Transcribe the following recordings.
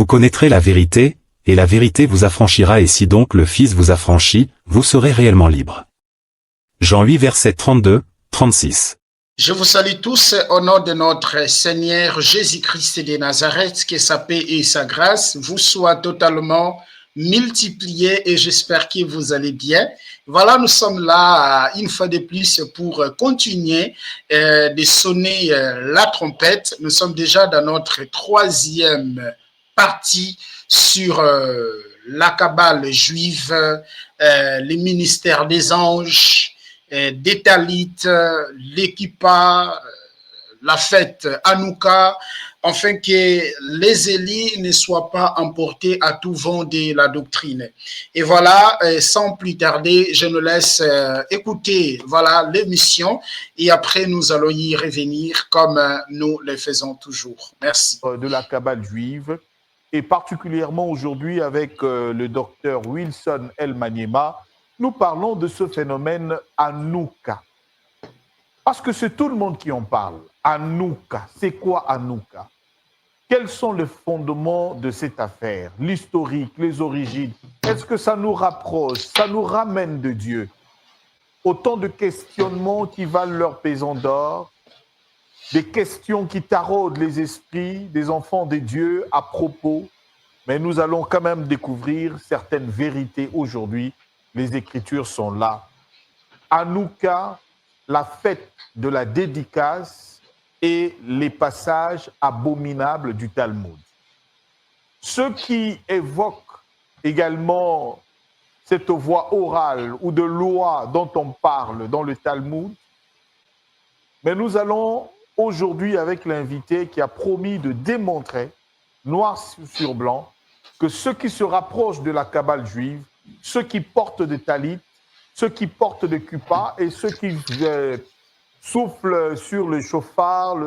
Vous connaîtrez la vérité, et la vérité vous affranchira, et si donc le Fils vous affranchit, vous serez réellement libre. Jean 8 versets 32, 36. Je vous salue tous au nom de notre Seigneur Jésus-Christ de Nazareth, que sa paix et sa grâce vous soient totalement multipliées et j'espère que vous allez bien. Voilà, nous sommes là une fois de plus pour continuer de sonner la trompette. Nous sommes déjà dans notre troisième partie sur la Kabbale juive, les ministères des anges, des Talites, l'équipa, la fête Hanouka, afin que les élits ne soient pas emportés à tout vent de la doctrine. Et voilà, sans plus tarder, je nous laisse écouter voilà, l'émission et après nous allons y revenir comme nous le faisons toujours. Merci. De la Kabbale juive et particulièrement aujourd'hui avec le docteur Wilson El Maniema, nous parlons de ce phénomène Hanouka. Parce que c'est tout le monde qui en parle. Hanouka, c'est quoi Hanouka? Quels sont les fondements de cette affaire? L'historique, les origines. Est-ce que ça nous rapproche, ça nous ramène de Dieu? Autant de questionnements qui valent leur pesant d'or, des questions qui taraudent les esprits des enfants de Dieu à propos, mais nous allons quand même découvrir certaines vérités aujourd'hui. Les Écritures sont là. Hanouka, la fête de la dédicace et les passages abominables du Talmud. Ceux qui évoquent également cette voix orale ou de loi dont on parle dans le Talmud, mais nous allons aujourd'hui avec l'invité qui a promis de démontrer, noir sur blanc, que ceux qui se rapprochent de la Kabbale juive, ceux qui portent des talit, ceux qui portent des kippas et ceux qui soufflent sur le chauffard,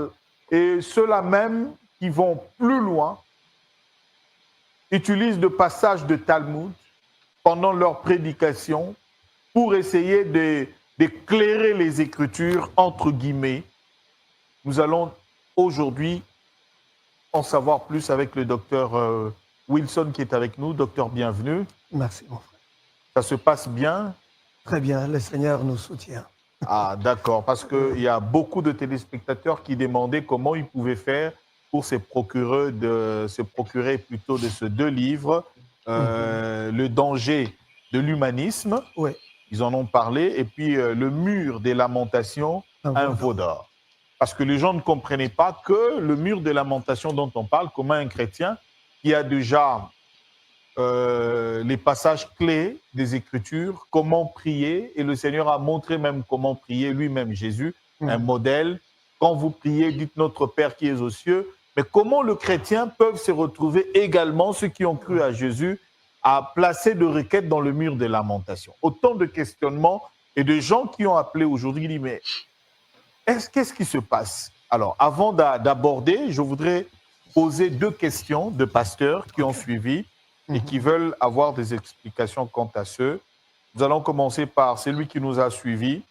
et ceux-là même qui vont plus loin, utilisent le passage de Talmud pendant leur prédication pour essayer d'éclairer les Écritures, entre guillemets. Nous allons aujourd'hui en savoir plus avec le docteur Wilson qui est avec nous. Docteur, bienvenue. Merci, mon frère. Ça se passe bien? Très bien, le Seigneur nous soutient. Ah, d'accord, parce qu'il y a beaucoup de téléspectateurs qui demandaient comment ils pouvaient faire pour se procurer plutôt de ces deux livres, Le danger de l'humanisme, oui. Ils en ont parlé, et puis Le mur des lamentations, un veau d'or. Parce que les gens ne comprenaient pas que le mur des lamentations dont on parle, comme un chrétien qui a déjà les passages clés des Écritures, comment prier, et le Seigneur a montré même comment prier, lui-même Jésus, un modèle. Quand vous priez, dites notre Père qui est aux cieux. Mais comment le chrétien peut se retrouver également, ceux qui ont cru à Jésus, à placer de requêtes dans le mur des lamentations? Autant de questionnements et de gens qui ont appelé aujourd'hui, qui disent, mais qu'est-ce qui se passe? Alors, avant d'aborder, je voudrais poser deux questions de pasteurs qui ont suivi et qui veulent avoir des explications quant à ceux. Nous allons commencer par celui qui nous a suivis.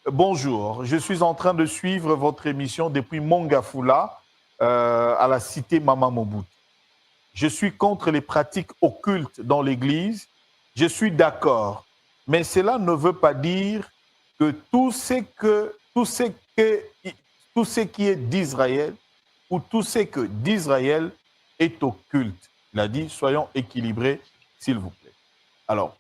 Bonjour, je suis en train de suivre votre émission depuis Mongafula, à la cité Mama Mobutu. Je suis contre les pratiques occultes dans l'Église. Je suis d'accord, mais cela ne veut pas dire que tout ce qui est d'Israël ou tout ce que d'Israël est occulte. Il a dit, soyons équilibrés, s'il vous plaît. Alors,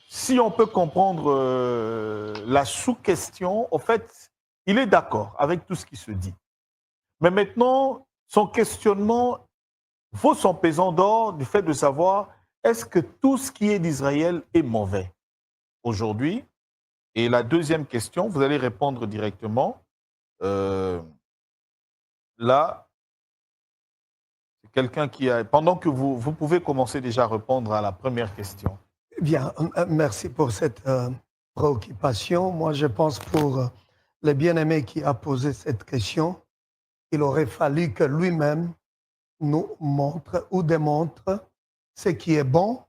si on peut comprendre la sous-question, en fait, il est d'accord avec tout ce qui se dit. Mais maintenant, son questionnement vaut son pesant d'or du fait de savoir, est-ce que tout ce qui est d'Israël est mauvais aujourd'hui? Et la deuxième question, vous allez répondre directement. Là, quelqu'un qui a... Pendant que vous pouvez commencer déjà à répondre à la première question. Bien, merci pour cette préoccupation. Moi, je pense pour le bien-aimé qui a posé cette question, il aurait fallu que lui-même nous montre ou démontre ce qui est bon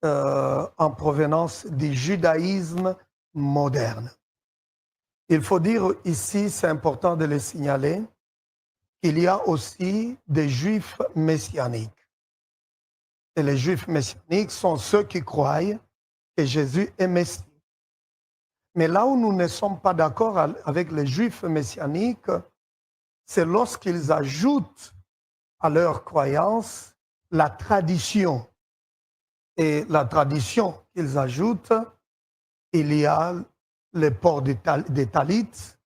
en provenance du judaïsme moderne. Il faut dire ici, c'est important de le signaler, qu'il y a aussi des Juifs messianiques. Et les Juifs messianiques sont ceux qui croient que Jésus est Messie. Mais là où nous ne sommes pas d'accord avec les Juifs messianiques, c'est lorsqu'ils ajoutent à leur croyance la tradition. Et la tradition qu'ils ajoutent, il y a le port des talits,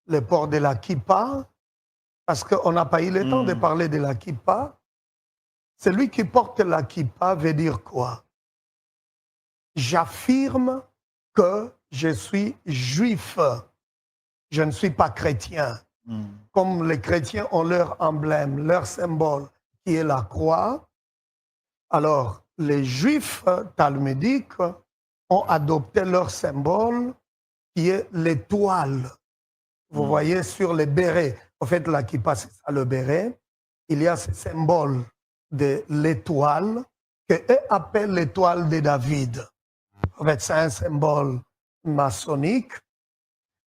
le port de la kippa, parce qu'on n'a pas eu le temps de parler de la kippa. Celui qui porte la kippa veut dire quoi? J'affirme que je suis juif, je ne suis pas chrétien. Comme les chrétiens ont leur emblème, leur symbole, qui est la croix, alors les juifs talmudiques ont adopté leur symbole, qui est l'étoile. Vous voyez sur les bérets, en fait la kippa, c'est ça le béret, il y a ce symbole de l'étoile, qu'eux appellent l'étoile de David. En fait, c'est un symbole maçonnique.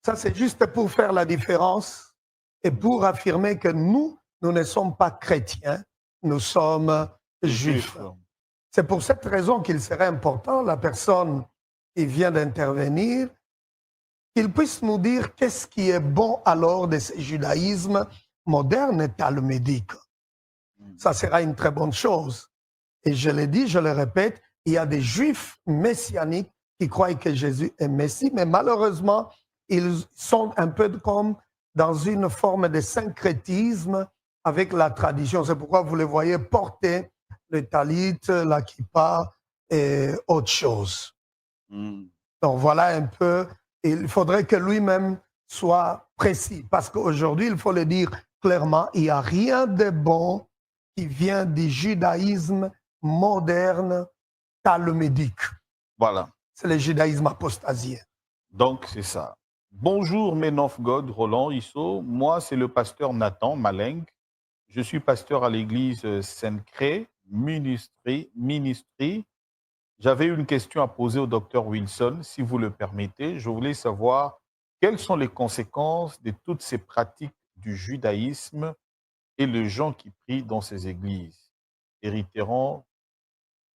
Ça, c'est juste pour faire la différence et pour affirmer que nous ne sommes pas chrétiens, nous sommes juifs. C'est pour cette raison qu'il serait important, la personne qui vient d'intervenir, qu'il puisse nous dire qu'est-ce qui est bon alors de ce judaïsme moderne et talmudique. Ça sera une très bonne chose. Et je l'ai dit, je le répète, il y a des juifs messianiques qui croient que Jésus est Messie, mais malheureusement, ils sont un peu comme dans une forme de syncrétisme avec la tradition. C'est pourquoi vous les voyez porter le talit, la kippa et autre chose. Donc voilà un peu, il faudrait que lui-même soit précis, parce qu'aujourd'hui, il faut le dire clairement, il n'y a rien de bon qui vient du judaïsme moderne talmudique. Voilà. C'est le judaïsme apostasien. Donc, c'est ça. Bonjour, Men of God, Roland Issot. Moi, c'est le pasteur Nathan Maleng. Je suis pasteur à l'église Sainte-Cré, Ministry. J'avais une question à poser au docteur Wilson, si vous le permettez. Je voulais savoir quelles sont les conséquences de toutes ces pratiques du judaïsme et les gens qui prient dans ces églises. Hériteront-ils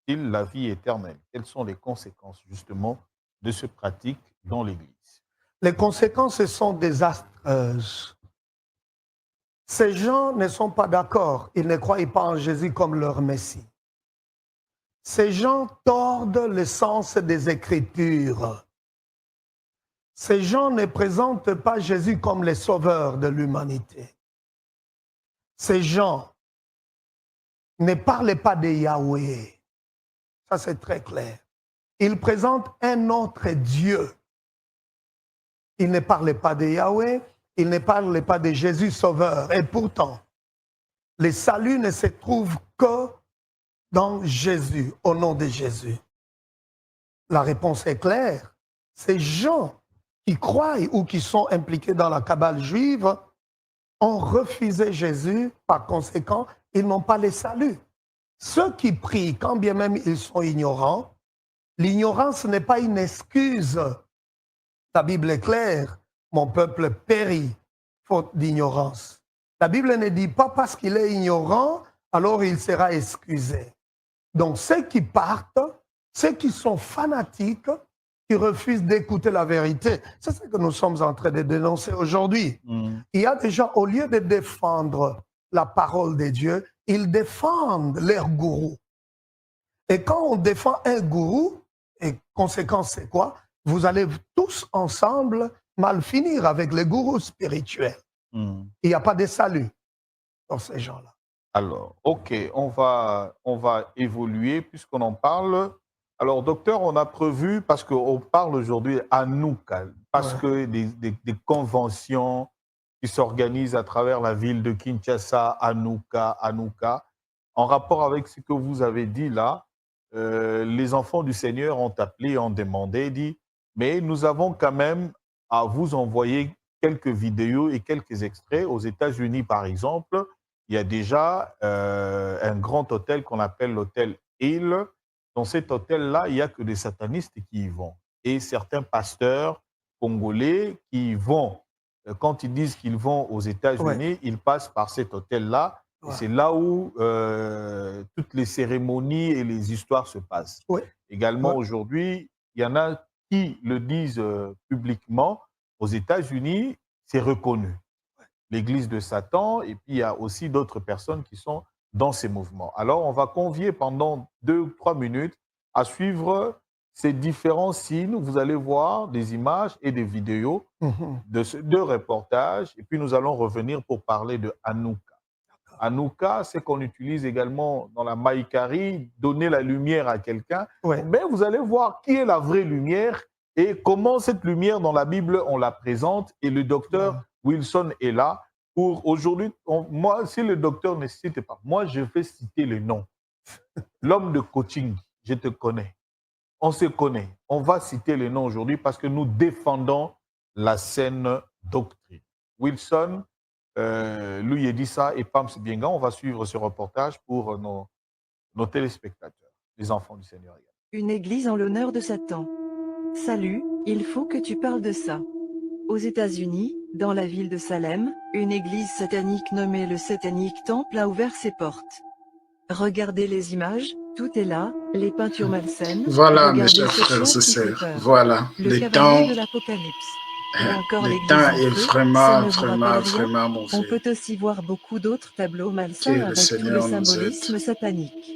la vie éternelle? Quelles sont les conséquences, justement, de ces pratiques dans l'Église? Les conséquences sont désastreuses. Ces gens ne sont pas d'accord. Ils ne croient pas en Jésus comme leur Messie. Ces gens tordent le sens des Écritures. Ces gens ne présentent pas Jésus comme le sauveur de l'humanité. Ces gens ne parlent pas de Yahweh. Ça, c'est très clair. Ils présentent un autre Dieu. Ils ne parlent pas de Yahweh, ils ne parlent pas de Jésus sauveur. Et pourtant, le salut ne se trouve que dans Jésus, au nom de Jésus. La réponse est claire. Ces gens qui croient ou qui sont impliqués dans la cabale juive ont refusé Jésus, par conséquent, ils n'ont pas le salut. Ceux qui prient, quand bien même ils sont ignorants, l'ignorance n'est pas une excuse. La Bible est claire, mon peuple périt, faute d'ignorance. La Bible ne dit pas parce qu'il est ignorant, alors il sera excusé. Donc ceux qui partent, ceux qui sont fanatiques, qui refusent d'écouter la vérité, c'est ce que nous sommes en train de dénoncer aujourd'hui. Il y a des gens, au lieu de défendre la parole de Dieu, ils défendent leur gourou. Et quand on défend un gourou, et conséquence c'est quoi? Vous allez tous ensemble mal finir avec les gourous spirituels. Il n'y a pas de salut pour ces gens-là. Alors, OK, on va évoluer puisqu'on en parle. Alors, docteur, on a prévu, parce qu'on parle aujourd'hui à Hanouka, parce que des conventions qui s'organisent à travers la ville de Kinshasa, Hanouka, en rapport avec ce que vous avez dit là, les enfants du Seigneur ont appelé, ont demandé, dit, mais nous avons quand même à vous envoyer quelques vidéos et quelques extraits. Aux États-Unis, par exemple, il y a déjà un grand hôtel qu'on appelle l'hôtel Hill. Dans cet hôtel-là, il n'y a que des satanistes qui y vont. Et certains pasteurs congolais qui y vont. quand ils disent qu'ils vont aux États-Unis, ils passent par cet hôtel-là. Et c'est là où toutes les cérémonies et les histoires se passent. Également, aujourd'hui, il y en a qui le disent publiquement. Aux États-Unis, c'est reconnu. L'église de Satan, et puis il y a aussi d'autres personnes qui sont dans ces mouvements. Alors, on va convier pendant 2 ou 3 minutes à suivre ces différents signes. Vous allez voir des images et des vidéos de ces 2 reportages. Et puis, nous allons revenir pour parler de Hanouka. Hanouka, c'est qu'on utilise également dans la Maïkari, donner la lumière à quelqu'un. Mais vous allez voir qui est la vraie lumière et comment cette lumière dans la Bible, on la présente. Et le docteur Wilson est là pour aujourd'hui. Moi, si le docteur ne cite pas, moi, je vais citer le nom. L'homme de coaching, je te connais. On se connaît. On va citer le nom aujourd'hui parce que nous défendons la saine doctrine. Wilson, lui a dit ça et Pams Bienga, on va suivre ce reportage pour nos téléspectateurs, les enfants du Seigneur. Une église en l'honneur de Satan. Salut, il faut que tu parles de ça. Aux États-Unis, dans la ville de Salem, une église satanique nommée le Satanic Temple a ouvert ses portes. Regardez les images, tout est là, les peintures malsaines. Voilà, mes chers frères et sœurs, voilà, le temps de l'Apocalypse. Le temps est vraiment mauvais. On peut aussi voir beaucoup d'autres tableaux malsains avec tout le symbolisme satanique.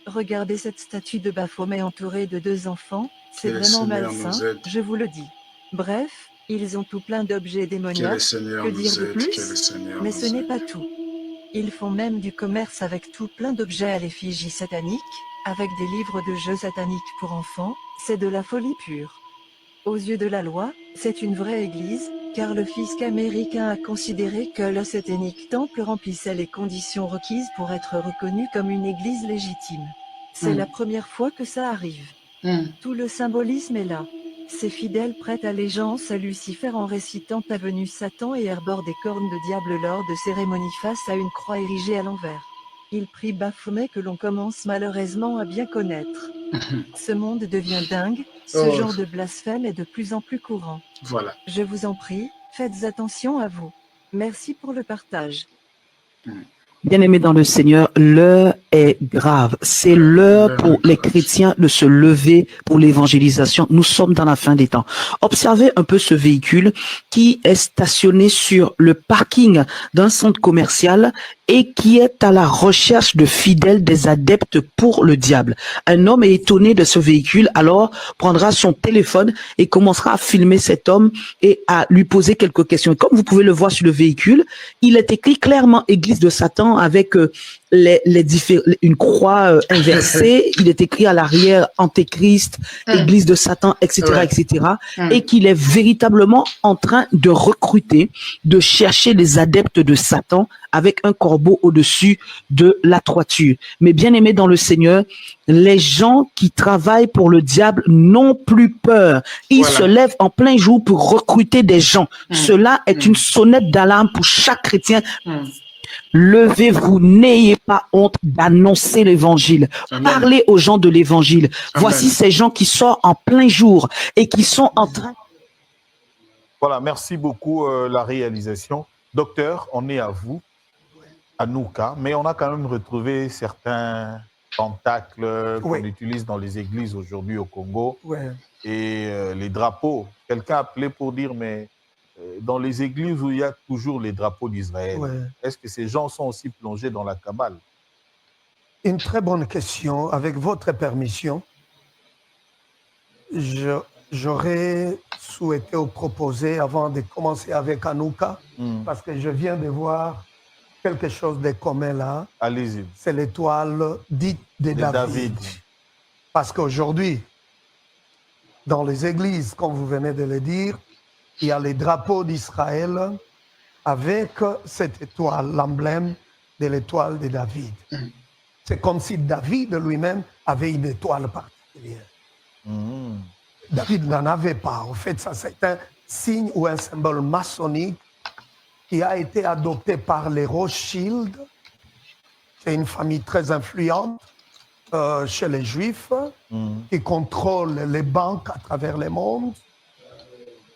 Regardez cette statue de Baphomet entourée de 2 enfants, c'est vraiment malsain, je vous le dis. Bref, ils ont tout plein d'objets démoniaques, que dire de plus? Mais ce n'est pas tout. Ils font même du commerce avec tout plein d'objets à l'effigie satanique, avec des livres de jeux sataniques pour enfants, c'est de la folie pure. Aux yeux de la loi, c'est une vraie église, car le fisc américain a considéré que le Satanic Temple remplissait les conditions requises pour être reconnu comme une église légitime. C'est la première fois que ça arrive. Tout le symbolisme est là. Ces fidèles prêtent allégeance à Lucifer en récitant Avenue Satan et arborent des cornes de diable lors de cérémonies face à une croix érigée à l'envers. Ils prient Baphomet que l'on commence malheureusement à bien connaître. Ce monde devient dingue, ce genre de blasphème est de plus en plus courant. Voilà. Je vous en prie, faites attention à vous. Merci pour le partage. Bien-aimés dans le Seigneur, l'heure est grave. C'est l'heure pour les chrétiens de se lever pour l'évangélisation. Nous sommes dans la fin des temps. Observez un peu ce véhicule qui est stationné sur le parking d'un centre commercial et qui est à la recherche de fidèles, des adeptes pour le diable. Un homme est étonné de ce véhicule, alors prendra son téléphone et commencera à filmer cet homme et à lui poser quelques questions. Et comme vous pouvez le voir sur le véhicule, il est écrit clairement Église de Satan avec une croix inversée. Il est écrit à l'arrière Antéchrist, Église de Satan, etc., etc. Et qu'il est véritablement en train de recruter, de chercher les adeptes de Satan avec un corbeau au-dessus de la toiture. Mais bien aimés dans le Seigneur, les gens qui travaillent pour le diable n'ont plus peur. Ils se lèvent en plein jour pour recruter des gens. Cela est une sonnette d'alarme pour chaque chrétien. Levez-vous, n'ayez pas honte d'annoncer l'évangile. Parlez aux gens de l'évangile. Voici ces gens qui sortent en plein jour et qui sont en train... Voilà, merci beaucoup la réalisation. Docteur, on est à vous, Hanouka, mais on a quand même retrouvé certains tentacles qu'on utilise dans les églises aujourd'hui au Congo et les drapeaux. Quelqu'un a appelé pour dire, mais dans les églises où il y a toujours les drapeaux d'Israël, est-ce que ces gens sont aussi plongés dans la Kabbale? Une très bonne question. Avec votre permission, j'aurais souhaité vous proposer, avant de commencer avec Hanouka, parce que je viens de voir quelque chose de commun là. Allez-y. C'est l'étoile dite de David. Parce qu'aujourd'hui, dans les églises, comme vous venez de le dire, il y a les drapeaux d'Israël avec cette étoile, l'emblème de l'étoile de David. C'est comme si David lui-même avait une étoile particulière. David n'en avait pas. En fait, ça c'est un signe ou un symbole maçonnique qui a été adopté par les Rothschild. C'est une famille très influente chez les Juifs qui contrôle les banques à travers le monde.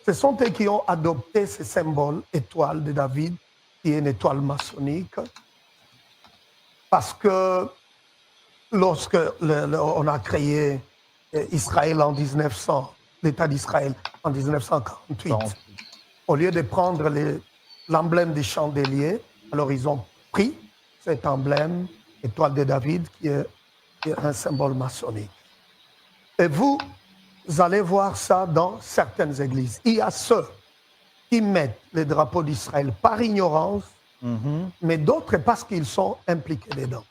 Ce sont eux qui ont adopté ce symbole étoile de David, qui est une étoile maçonnique, parce que lorsque on a créé Israël en 1900, l'État d'Israël en 1948, au lieu de prendre l'emblème des chandeliers, alors ils ont pris cet emblème, étoile de David, qui est un symbole maçonnique. Et vous allez voir ça dans certaines églises. Il y a ceux qui mettent le drapeau d'Israël par ignorance, mais d'autres parce qu'ils sont impliqués dedans.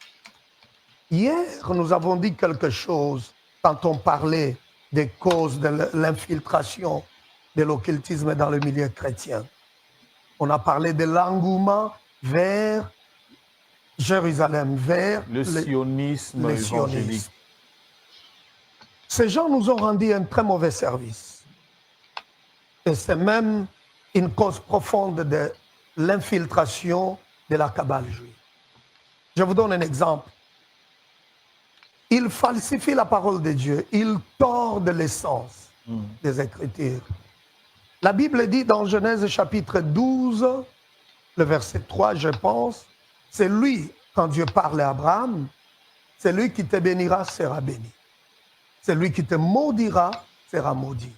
Hier, nous avons dit quelque chose quand on parlait des causes de l'infiltration de l'occultisme dans le milieu chrétien. On a parlé de l'engouement vers Jérusalem, vers le sionisme évangélique. Ces gens nous ont rendu un très mauvais service. Et c'est même une cause profonde de l'infiltration de la cabale juive. Je vous donne un exemple. Ils falsifient la parole de Dieu, ils tordent l'essence des Écritures. La Bible dit dans Genèse chapitre 12, le verset 3, je pense, c'est lui, quand Dieu parle à Abraham, c'est lui qui te bénira, sera béni. C'est lui qui te maudira, sera maudit.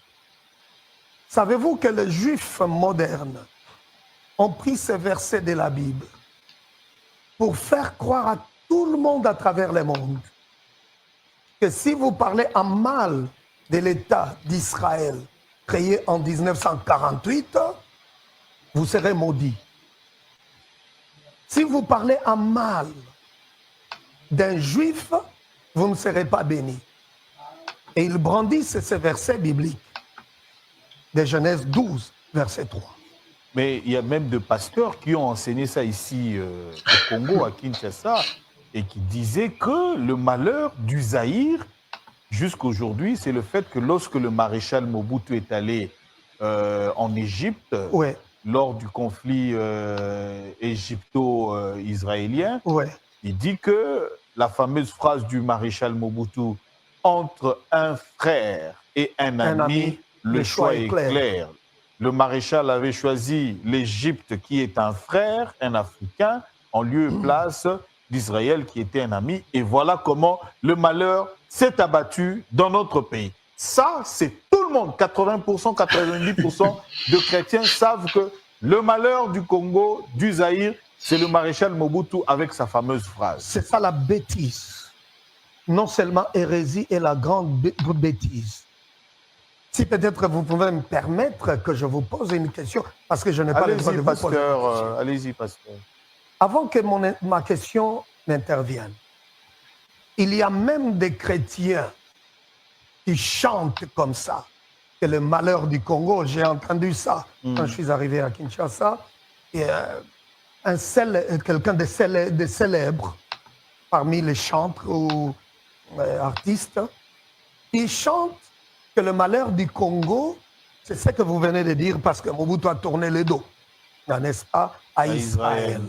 Savez-vous que les Juifs modernes ont pris ces versets de la Bible pour faire croire à tout le monde à travers le monde que si vous parlez en mal de l'État d'Israël créé en 1948, vous serez maudit. Si vous parlez en mal d'un Juif, vous ne serez pas béni. Et ils brandissent ces versets bibliques de Genèse 12, verset 3. Mais il y a même des pasteurs qui ont enseigné ça ici au Congo, à Kinshasa, et qui disaient que le malheur du Zaïre, jusqu'aujourd'hui, c'est le fait que lorsque le maréchal Mobutu est allé en Égypte, lors du conflit égypto-israélien, il dit que la fameuse phrase du maréchal Mobutu, entre un frère et un ami, le choix est clair. Le maréchal avait choisi l'Égypte qui est un frère, un Africain, en lieu et place d'Israël qui était un ami. Et voilà comment le malheur s'est abattu dans notre pays. Ça, c'est tout le monde. 80%, 90% de chrétiens savent que le malheur du Congo, du Zaïre, c'est le maréchal Mobutu avec sa fameuse phrase. C'est ça la bêtise. Non seulement hérésie et la grande bêtise. Si peut-être vous pouvez me permettre que je vous pose une question, parce que je n'ai pas le droit de vous poser une question. Allez-y, pasteur. Avant que ma question n'intervienne, il y a même des chrétiens qui chantent comme ça, que le malheur du Congo, j'ai entendu ça quand je suis arrivé à Kinshasa, et quelqu'un de célèbre parmi les chantres ou artistes, qui chante que le malheur du Congo, c'est ce que vous venez de dire, parce que Mobutu a tourné le dos, n'est-ce pas, à Israël.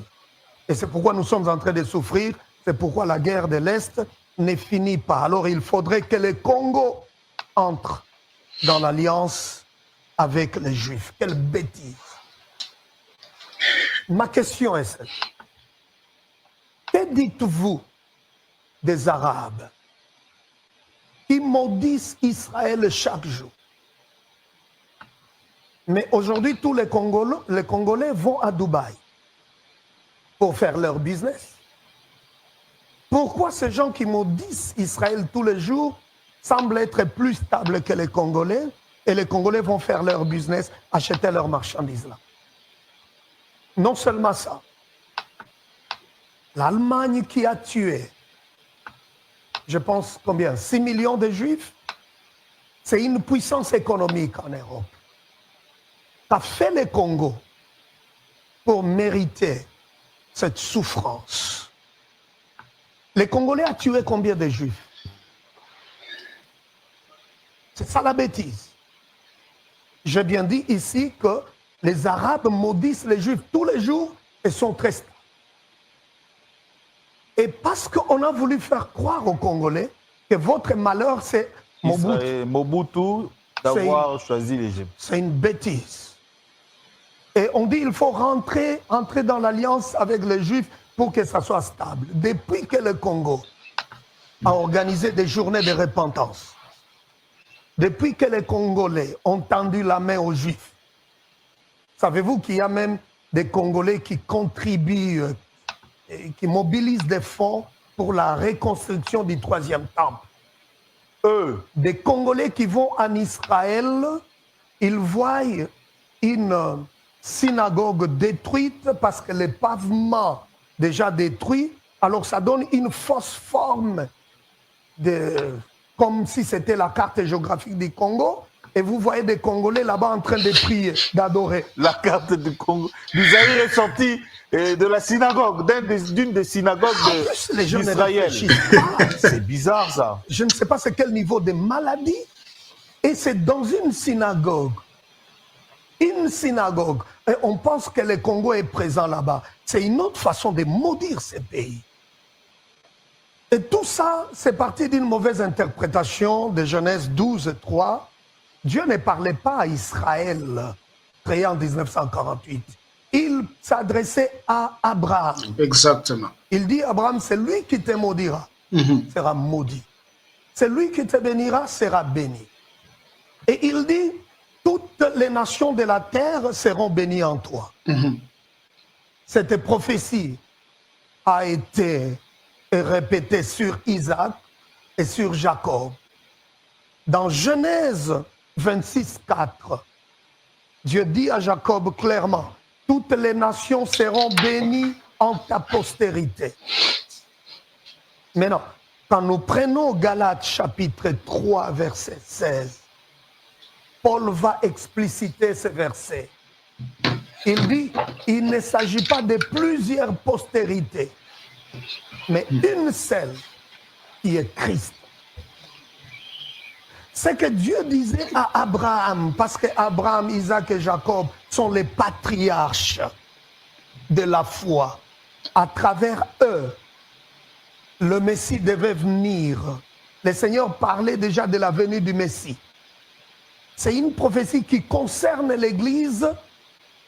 Et c'est pourquoi nous sommes en train de souffrir, c'est pourquoi la guerre de l'Est ne finit pas. Alors il faudrait que le Congo entre dans l'alliance avec les Juifs. Quelle bêtise. Ma question est celle. Que dites-vous des Arabes qui maudissent Israël chaque jour? Mais aujourd'hui, tous les Congolais vont à Dubaï pour faire leur business. Pourquoi ces gens qui maudissent Israël tous les jours semblent être plus stables que les Congolais, et les Congolais vont faire leur business, acheter leurs marchandises là? Non seulement ça, l'Allemagne qui a tué, je pense combien, 6 millions de Juifs, c'est une puissance économique en Europe. Qu'a fait le Congo pour mériter cette souffrance? Les Congolais ont tué combien de Juifs? C'est ça la bêtise. J'ai bien dit ici que les Arabes maudissent les Juifs tous les jours et sont très stables. Et parce qu'on a voulu faire croire aux Congolais que votre malheur, c'est Mobutu. Mobutu d'avoir choisi l'Égypte. C'est une bêtise. Et on dit qu'il faut entrer dans l'alliance avec les Juifs pour que ça soit stable. Depuis que le Congo a organisé des journées de repentance, depuis que les Congolais ont tendu la main aux Juifs, savez-vous qu'il y a même des Congolais qui contribuent, qui mobilisent des fonds pour la reconstruction du 3e temple. Des Congolais qui vont en Israël, ils voient une synagogue détruite parce que les pavements déjà détruits, alors ça donne une fausse forme, comme si c'était la carte géographique du Congo. Et vous voyez des Congolais là-bas en train de prier, d'adorer. La carte du Congo. Vous avez ressorti de la synagogue, d'une des synagogues d'Israël. C'est bizarre ça. Je ne sais pas c'est quel niveau de maladie. Et c'est dans une synagogue. Une synagogue. Et on pense que le Congo est présent là-bas. C'est une autre façon de maudire ces pays. Et tout ça, c'est parti d'une mauvaise interprétation de Genèse 12, 3. Dieu ne parlait pas à Israël, créé en 1948. Il s'adressait à Abraham. Exactement. Il dit, Abraham, c'est lui qui te maudira, sera maudit. C'est lui qui te bénira, sera béni. Et il dit, toutes les nations de la terre seront bénies en toi. Cette prophétie a été répétée sur Isaac et sur Jacob. Dans Genèse 26, 4, Dieu dit à Jacob clairement, toutes les nations seront bénies en ta postérité. Maintenant, quand nous prenons Galates chapitre 3, verset 16, Paul va expliciter ce verset. Il dit, il ne s'agit pas de plusieurs postérités, mais une seule qui est Christ. C'est que Dieu disait à Abraham, parce que Abraham, Isaac et Jacob sont les patriarches de la foi. À travers eux, le Messie devait venir. Le Seigneur parlait déjà de la venue du Messie. C'est une prophétie qui concerne l'Église,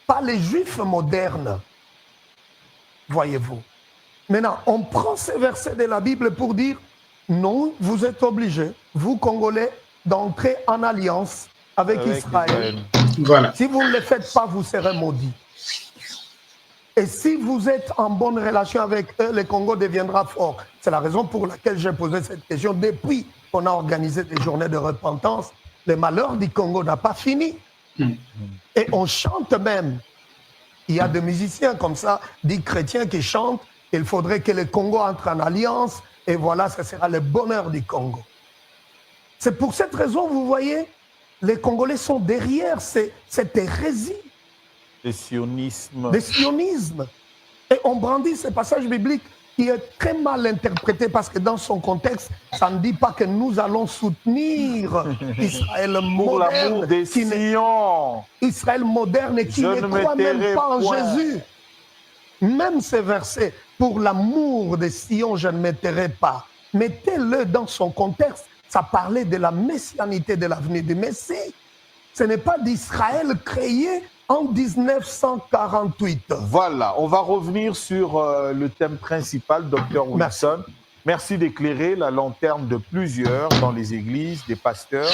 pas les Juifs modernes. Voyez-vous. Maintenant, on prend ces versets de la Bible pour dire, non, vous êtes obligés, vous Congolais, d'entrer en alliance avec Israël. Voilà. Si vous ne le faites pas, vous serez maudits. Et si vous êtes en bonne relation avec eux, le Congo deviendra fort. C'est la raison pour laquelle j'ai posé cette question. Depuis qu'on a organisé des journées de repentance, le malheur du Congo n'a pas fini. Et on chante même. Il y a des musiciens comme ça, des chrétiens qui chantent. Il faudrait que le Congo entre en alliance. Et voilà, ce sera le bonheur du Congo. C'est pour cette raison, vous voyez, les Congolais sont derrière cette hérésie. Le sionisme. Le sionisme. Et on brandit ce passage biblique qui est très mal interprété parce que dans son contexte, ça ne dit pas que nous allons soutenir Israël pour moderne. L'amour des Sion. Israël moderne qui ne croit même pas en Jésus. Même ces versets, pour l'amour des Sion, je ne mettrai pas. Mettez-le dans son contexte. Ça parlait de la messianité de l'avenir du Messie. Ce n'est pas d'Israël créé en 1948. Voilà, on va revenir sur le thème principal, Dr Wilson. Merci d'éclairer la lanterne de plusieurs dans les églises, des pasteurs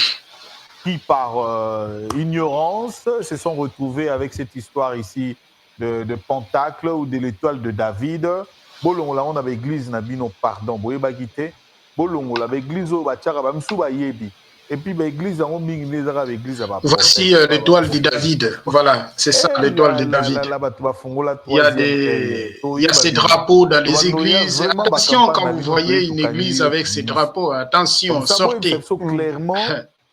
qui, par ignorance, se sont retrouvés avec cette histoire ici de Pentacle ou de l'étoile de David. Bolon, là, on avait l'église, Nabino, pardon, Boyebagité. Bolon, là, l'église, et puis l'église, voici l'étoile de David. Voilà, c'est ça, l'étoile de David. Il y a ces drapeaux dans les églises. Attention quand vous voyez une église avec ces drapeaux. Attention, sortez. Clairement,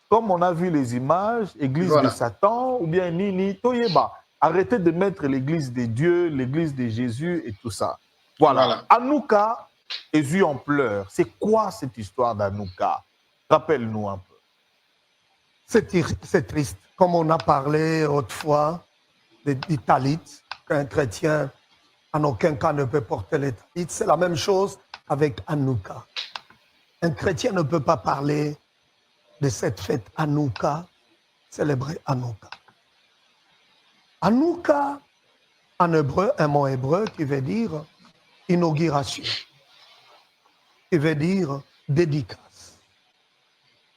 comme on a vu les images, église de Satan ou bien Nini, Toyeba. Arrêtez de mettre l'église de Dieu, l'église de Jésus et tout ça. Voilà. Hanouka, Jésus en pleurs. C'est quoi cette histoire d'Hanouka? Rappelle-nous un peu. C'est triste. Comme on a parlé autrefois des talits, qu'un chrétien en aucun cas ne peut porter les talits, c'est la même chose avec Hanouka. Un chrétien ne peut pas parler de cette fête Hanouka célébrer Hanouka. Hanouka, en hébreu, un mot hébreu qui veut dire inauguration, qui veut dire dédicace.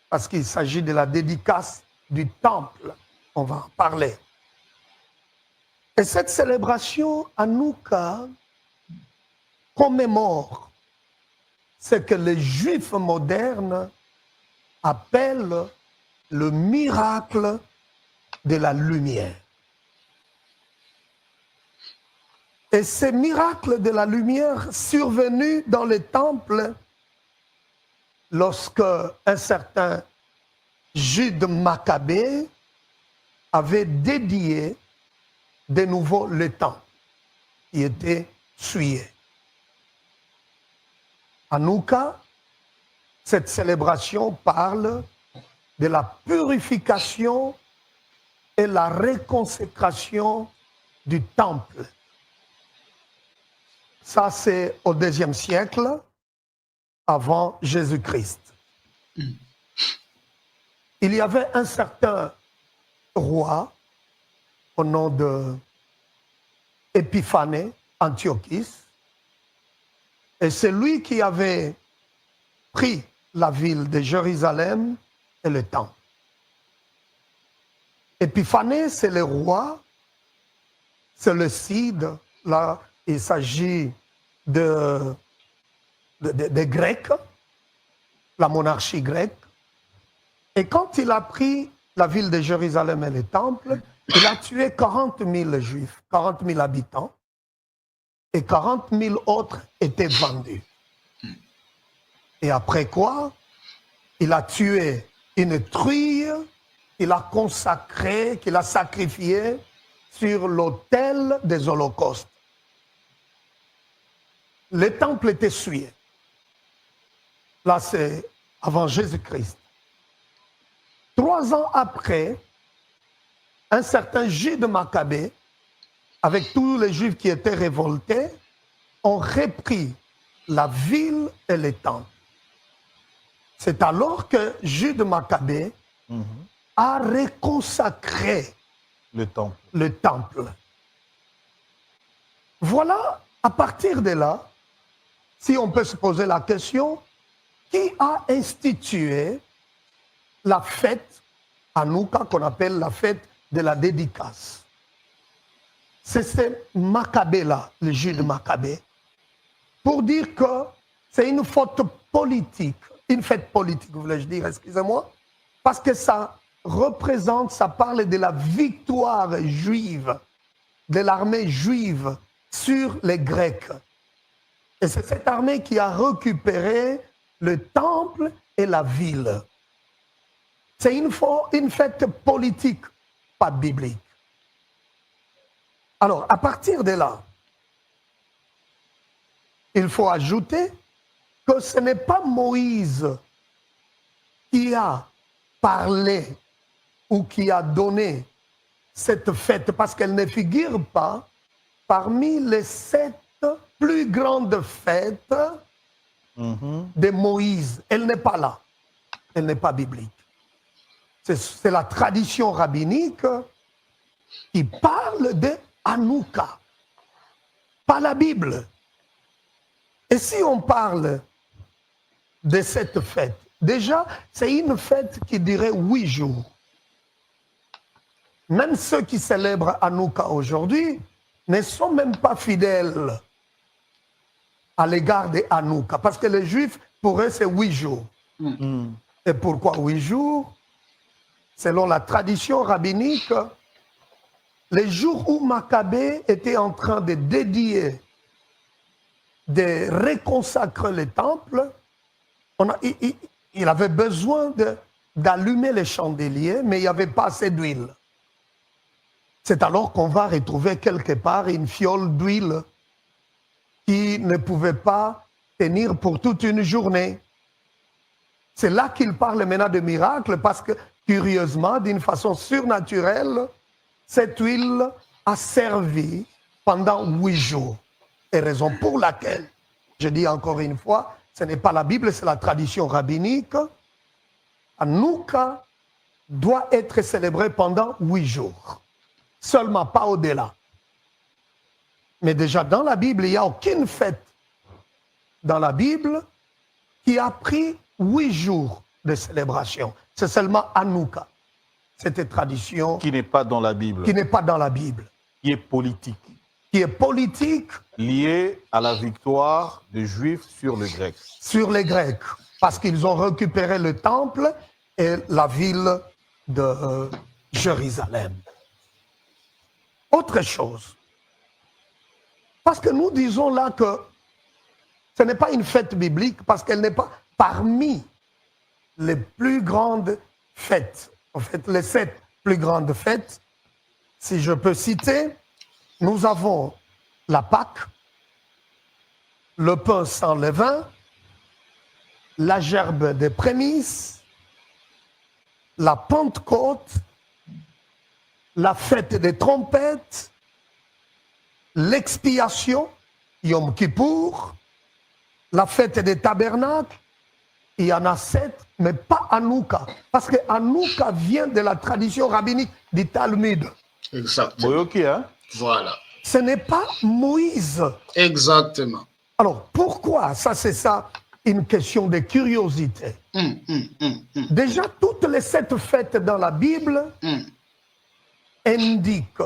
Parce qu'il s'agit de la dédicace du temple. On va en parler. Et cette célébration Hanouka commémore ce que les Juifs modernes appellent le miracle de la lumière. Et ces miracles de la lumière survenus dans le temple lorsque un certain Jude Maccabée avait dédié de nouveau le temple qui était souillé. Hanouka, cette célébration parle de la purification et la réconsécration du temple. Ça, c'est au IIe siècle, avant Jésus-Christ. Il y avait un certain roi au nom de Épiphané, Antiochus, et c'est lui qui avait pris la ville de Jérusalem et le temple. Épiphané, c'est le roi, c'est le Cide, là, il s'agit de Grecs, la monarchie grecque. Et quand il a pris la ville de Jérusalem et le temple, il a tué 40 000 juifs, 40 000 habitants, et 40 000 autres étaient vendus. Et après quoi, il a tué une truie qu'il a consacrée, qu'il a sacrifiée sur l'autel des holocaustes. Le temple était souillé. Là, c'est avant Jésus-Christ. 3 ans après, un certain Jude Maccabée, avec tous les Juifs qui étaient révoltés, ont repris la ville et les temples. C'est alors que Jude Maccabée a reconsacré le temple. Le temple. Voilà, à partir de là, si on peut se poser la question, qui a institué la fête Hanouka qu'on appelle la fête de la dédicace? C'est ce Maccabée-là, le Jude Maccabée, pour dire que c'est une faute politique, une fête politique, voulais-je dire, excusez-moi, parce que ça représente, ça parle de la victoire juive, de l'armée juive sur les Grecs. Et c'est cette armée qui a récupéré le temple et la ville. C'est une fête politique, pas biblique. Alors, à partir de là, il faut ajouter que ce n'est pas Moïse qui a parlé ou qui a donné cette fête, parce qu'elle ne figure pas parmi les 7 plus grandes fêtes de Moïse. Elle n'est pas là. Elle n'est pas biblique. C'est la tradition rabbinique qui parle de Hanouka, pas la Bible. Et si on parle de cette fête, déjà, c'est une fête qui dirait 8 jours. Même ceux qui célèbrent Hanouka aujourd'hui ne sont même pas fidèles à l'égard de Hanouka, parce que les Juifs, pour eux, c'est 8 jours. Et pourquoi 8 jours? Selon la tradition rabbinique, les jours où Maccabée était en train de dédier, de reconsacrer le temple, il avait besoin d'allumer les chandeliers, mais il n'y avait pas assez d'huile. C'est alors qu'on va retrouver quelque part une fiole d'huile qui ne pouvait pas tenir pour toute une journée. C'est là qu'il parle maintenant de miracle, parce que, curieusement, d'une façon surnaturelle, cette huile a servi pendant 8 jours. Et raison pour laquelle, je dis encore une fois, ce n'est pas la Bible, c'est la tradition rabbinique. Hanouka doit être célébré pendant 8 jours. Seulement, pas au-delà. Mais déjà, dans la Bible, il n'y a aucune fête dans la Bible qui a pris 8 jours de célébration. C'est seulement Hanouka. Cette tradition Qui n'est pas dans la Bible. qui n'est pas dans la Bible. Qui est politique. Qui est politique Liée à la victoire des Juifs sur les Grecs. sur les Grecs. Parce qu'ils ont récupéré le temple et la ville de Jérusalem. Autre chose. Parce que nous disons là que ce n'est pas une fête biblique parce qu'elle n'est pas parmi les plus grandes fêtes. En fait, les 7 plus grandes fêtes, si je peux citer, nous avons la Pâque, le pain sans levain, la gerbe des prémices, la Pentecôte, la fête des trompettes, l'expiation, Yom Kippour, la fête des tabernacles. Il y en a 7, mais pas Hanouka. Parce que Hanouka vient de la tradition rabbinique du Talmud. Exactement. Oui, ok, hein? Voilà. Ce n'est pas Moïse. Exactement. Alors, pourquoi? Ça, c'est ça, une question de curiosité. Déjà, toutes les 7 fêtes dans la Bible indiquent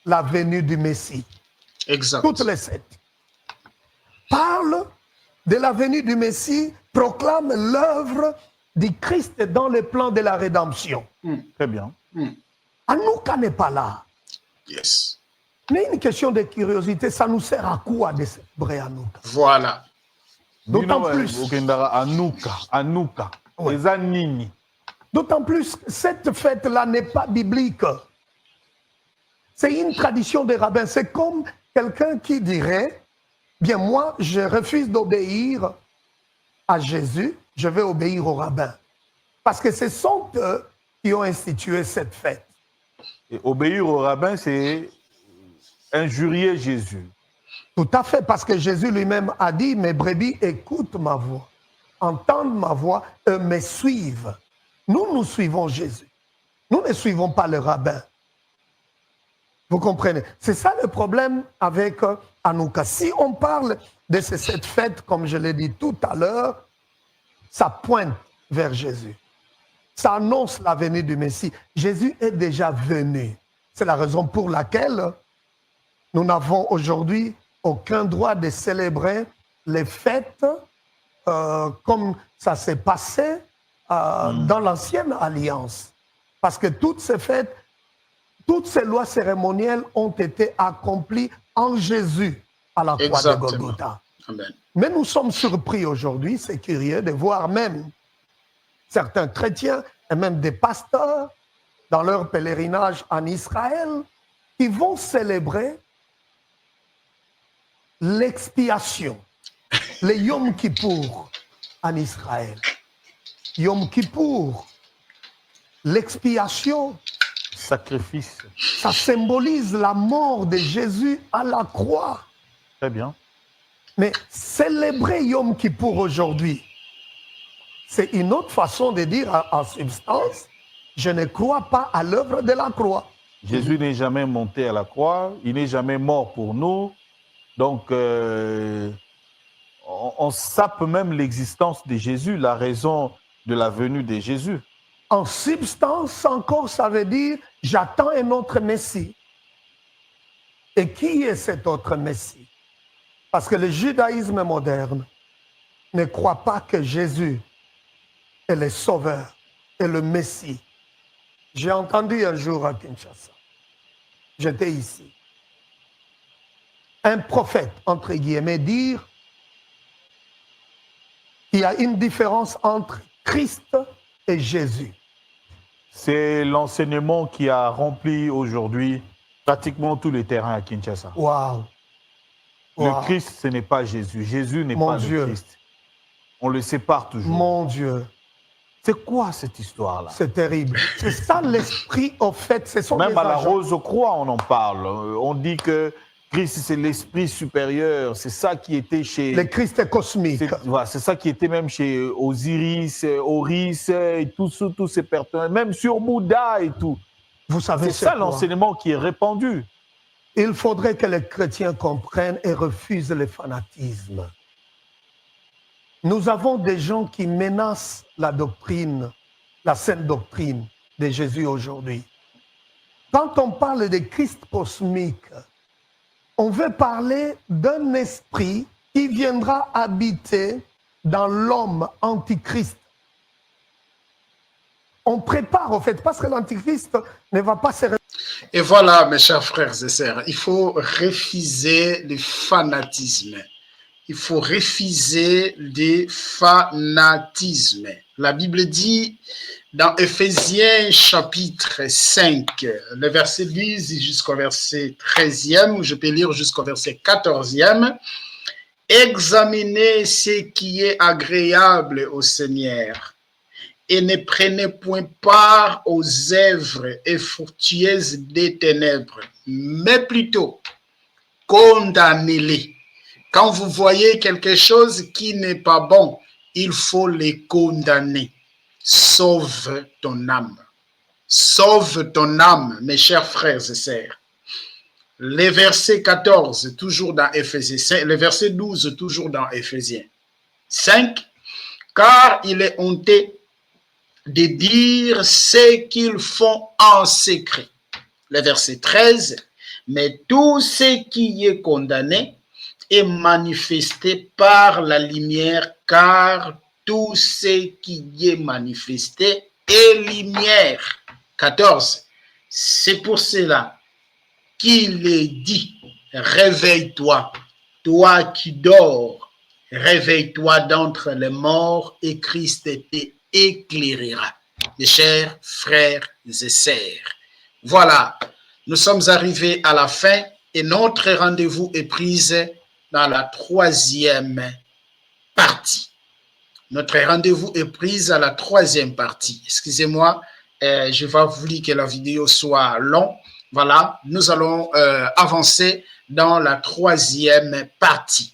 la venue du Messie. Exact. Toutes les 7. Parlent de la venue du Messie, proclament l'œuvre du Christ dans le plan de la rédemption. Très bien. Hanouka n'est pas là. Yes. Mais une question de curiosité, ça nous sert à quoi de célébrer Hanouka? Voilà. D'autant Bino, plus. Okendara, Hanouka. Ouais. Les Anini. D'autant plus, cette fête-là n'est pas biblique. C'est une tradition des rabbins. C'est comme quelqu'un qui dirait, bien moi, je refuse d'obéir à Jésus, je vais obéir aux rabbins. Parce que ce sont eux qui ont institué cette fête. Et obéir au rabbin, c'est injurier Jésus. Tout à fait, parce que Jésus lui-même a dit, mes brebis écoutent ma voix, entendent ma voix, eux me suivent. Nous suivons Jésus. Nous ne suivons pas le rabbin. Vous comprenez? C'est ça le problème avec Hanouka. Si on parle de cette fête, comme je l'ai dit tout à l'heure, ça pointe vers Jésus. Ça annonce la venue du Messie. Jésus est déjà venu. C'est la raison pour laquelle nous n'avons aujourd'hui aucun droit de célébrer les fêtes comme ça s'est passé dans l'ancienne alliance. Parce que toutes ces fêtes, toutes ces lois cérémonielles ont été accomplies en Jésus à la croix de Golgotha. Amen. Mais nous sommes surpris aujourd'hui, c'est curieux de voir même certains chrétiens et même des pasteurs dans leur pèlerinage en Israël qui vont célébrer l'expiation, le Yom Kippour en Israël. Yom Kippour, l'expiation, Sacrifice. ça symbolise la mort de Jésus à la croix. Très bien. Mais célébrer Yom Kippour aujourd'hui, c'est une autre façon de dire en substance, je ne crois pas à l'œuvre de la croix. Jésus n'est jamais monté à la croix, il n'est jamais mort pour nous. Donc, on sape même l'existence de Jésus, la raison de la venue de Jésus. En substance, encore, ça veut dire, j'attends un autre Messie. Et qui est cet autre Messie? Parce que le judaïsme moderne ne croit pas que Jésus est le sauveur et le Messie. J'ai entendu un jour à Kinshasa, j'étais ici, un prophète, entre guillemets, dire qu'il y a une différence entre Christ et Jésus. C'est l'enseignement qui a rempli aujourd'hui pratiquement tous les terrains à Kinshasa. Waouh! Le Christ, ce n'est pas Jésus. Jésus n'est pas le Christ. On le sépare toujours. Mon Dieu! C'est quoi cette histoire-là? C'est terrible. C'est ça l'esprit, au fait. Ce sont même des à la agents. Rose-Croix, on en parle. On dit que Christ, c'est l'esprit supérieur. C'est ça qui était chez... Le Christ cosmique. C'est ça qui était même chez Osiris, Horus et tous ces personnes, même sur Bouddha et tout. Vous savez, c'est ça l'enseignement qui est répandu. Il faudrait que les chrétiens comprennent et refusent le fanatisme. Nous avons des gens qui menacent la doctrine, la sainte doctrine de Jésus aujourd'hui. Quand on parle de Christ cosmique, on veut parler d'un esprit qui viendra habiter dans l'homme antichrist. On prépare, en fait, parce que l'antichrist ne va pas se... Et voilà, mes chers frères et sœurs, il faut refuser le fanatisme. Il faut refuser le fanatisme. La Bible dit dans Éphésiens chapitre 5, le verset 10 jusqu'au verset 13e, je peux lire jusqu'au verset 14e, « Examinez ce qui est agréable au Seigneur et ne prenez point part aux œuvres infructueuses des ténèbres, mais plutôt condamnez-les. » Quand vous voyez quelque chose qui n'est pas bon, il faut les condamner. Sauve ton âme. Sauve ton âme, mes chers frères et sœurs. Le verset 14, toujours dans Éphésiens 5, le verset 12, toujours dans Éphésiens 5, car il est honteux de dire ce qu'ils font en secret. Le verset 13, mais tout ce qui est condamné est manifesté par la lumière, car tout ce qui est manifesté est lumière. 14. C'est pour cela qu'il est dit, réveille-toi, toi qui dors, réveille-toi d'entre les morts et Christ t'éclairera. Mes chers frères et sœurs, voilà, nous sommes arrivés à la fin et notre rendez-vous est pris dans la troisième partie. Notre rendez-vous est pris à la troisième partie. Excusez-moi, je vais voulu que la vidéo soit longue. Voilà, nous allons avancer dans la troisième partie.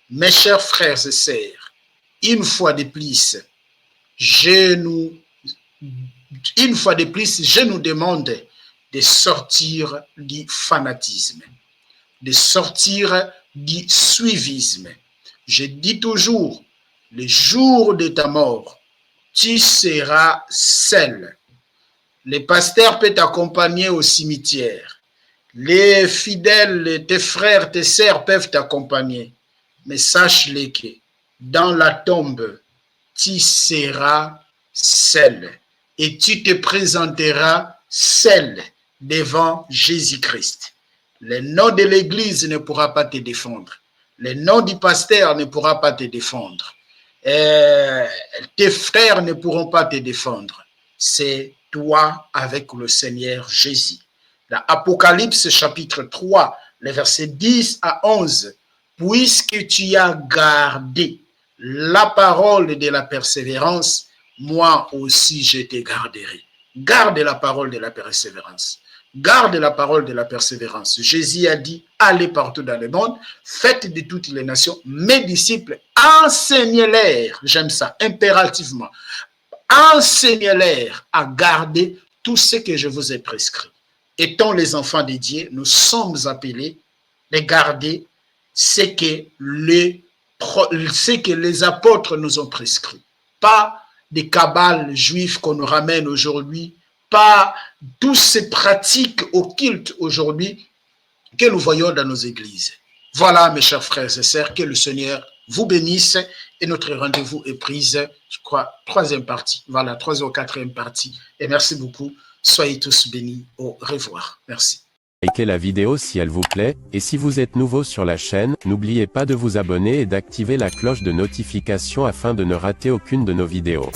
Mes chers frères et sœurs, une fois de plus, je nous demande de sortir du fanatisme, de sortir du suivisme. Je dis toujours, le jour de ta mort, tu seras seul. Le pasteur peut t'accompagner au cimetière. Les fidèles, tes frères, tes sœurs peuvent t'accompagner. Mais sache-le que dans la tombe, tu seras seul. Et tu te présenteras seul devant Jésus-Christ. Le nom de l'Église ne pourra pas te défendre. Le nom du pasteur ne pourra pas te défendre. Tes frères ne pourront pas te défendre. C'est toi avec le Seigneur Jésus. L'Apocalypse chapitre 3, les versets 10 à 11. Puisque tu as gardé la parole de la persévérance, moi aussi je te garderai. Garde la parole de la persévérance. Garde la parole de la persévérance. Jésus a dit, allez partout dans le monde, faites de toutes les nations mes disciples, enseignez-les, j'aime ça, impérativement, enseignez-les à garder tout ce que je vous ai prescrit. Étant les enfants de Dieu, nous sommes appelés à garder ce que les apôtres nous ont prescrit. Pas des cabales juifs qu'on nous ramène aujourd'hui, pas toutes ces pratiques occultes aujourd'hui que nous voyons dans nos églises. Voilà, mes chers frères et sœurs, que le Seigneur vous bénisse et notre rendez-vous est pris, je crois, troisième partie. Voilà, troisième ou quatrième partie. Et merci beaucoup. Soyez tous bénis. Au revoir. Merci. Likez la vidéo si elle vous plaît, et si vous êtes nouveau sur la chaîne, n'oubliez pas de vous abonner et d'activer la cloche de notification afin de ne rater aucune de nos vidéos.